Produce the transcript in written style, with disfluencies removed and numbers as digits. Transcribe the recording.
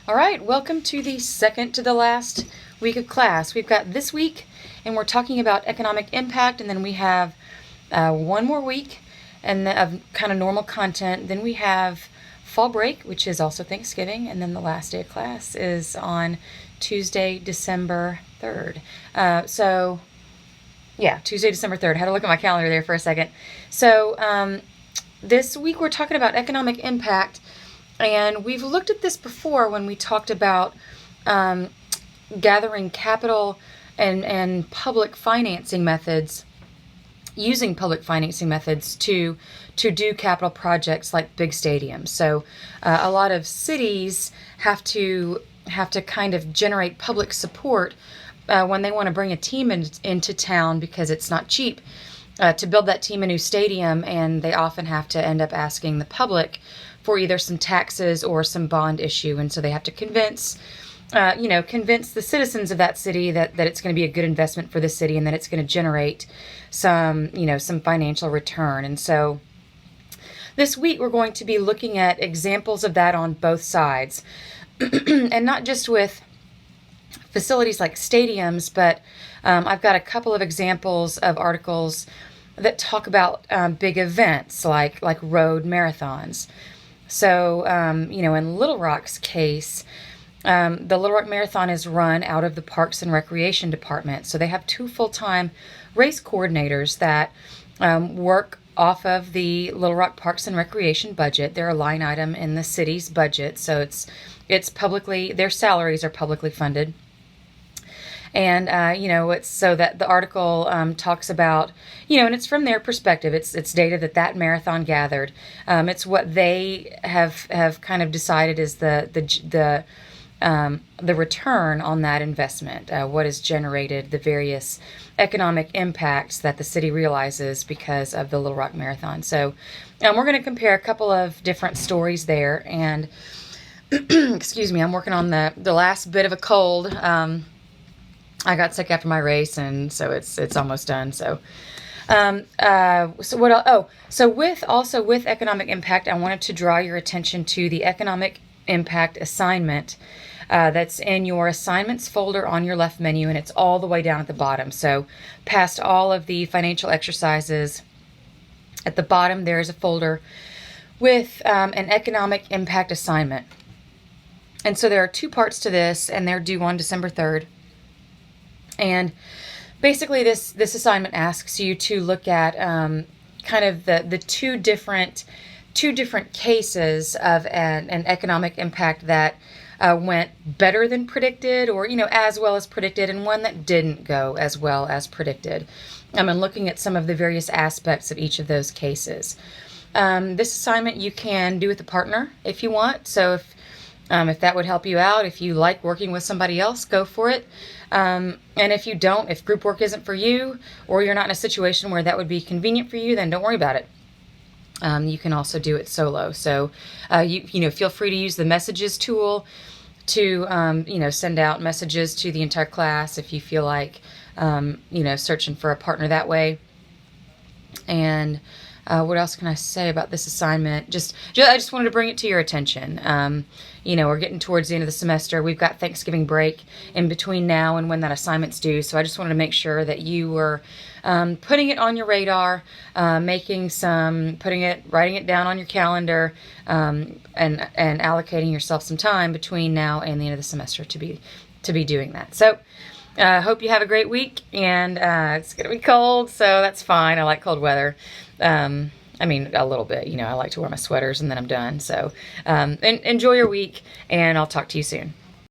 All right, welcome to the second to the last week of class. We've got this week, and we're talking about economic impact, and then we have one more week and of kind of normal content. Then we have fall break, which is also Thanksgiving, and then the last day of class is on Tuesday, December 3rd. Tuesday, December 3rd. I had to look at my calendar there for a second. So this week we're talking about economic impact. And we've looked at this before when we talked about gathering capital and public financing methods, using public financing methods to do capital projects like big stadiums. So a lot of cities have to kind of generate public support when they want to bring a team into town because it's not cheap to build that team a new stadium, and they often have to end up asking the public for either some taxes or some bond issue. And so they have to convince the citizens of that city that it's going to be a good investment for the city and that it's going to generate some financial return. And so this week we're going to be looking at examples of that on both sides. And not just with facilities like stadiums, but I've got a couple of examples of articles that talk about big events like road marathons. So, in Little Rock's case, the Little Rock Marathon is run out of the Parks and Recreation Department. So they have two full-time race coordinators that work off of the Little Rock Parks and Recreation budget. They're a line item in the city's budget, so it's publicly, their salaries are publicly funded. And, it's so that the article talks about, and it's from their perspective. It's data that marathon gathered. It's what they have kind of decided is the return on that investment, what has generated the various economic impacts that the city realizes because of the Little Rock Marathon. So we're going to compare a couple of different stories there. And, excuse me, I'm working on the last bit of a cold. I got sick after my race, and so it's almost done. So, so what else? Oh, so with economic impact, I wanted to draw your attention to the economic impact assignment that's in your assignments folder on your left menu, and it's all the way down at the bottom. So, past all of the financial exercises, at the bottom there is a folder with an economic impact assignment. And so there are two parts to this, and they're due on December 3rd. And basically this assignment asks you to look at kind of the two different cases of an economic impact that went better than predicted, or as well as predicted, and one that didn't go as well as predicted. And looking at some of the various aspects of each of those cases. This assignment you can do with a partner if you want. So if that would help you out, if you like working with somebody else, go for it. And if you don't, if group work isn't for you, or you're not in a situation where that would be convenient for you, then don't worry about it. You can also do it solo. So, feel free to use the messages tool to, send out messages to the entire class if you feel like, searching for a partner that way. And what else can I say about this assignment? I just wanted to bring it to your attention. We're getting towards the end of the semester. We've got Thanksgiving break in between now and when that assignment's due. So I just wanted to make sure that you were putting it on your radar, writing it down on your calendar, and allocating yourself some time between now and the end of the semester to be doing that. So hope you have a great week, and it's going to be cold, so that's fine. I like cold weather. A little bit, I like to wear my sweaters and then I'm done. So enjoy your week, and I'll talk to you soon.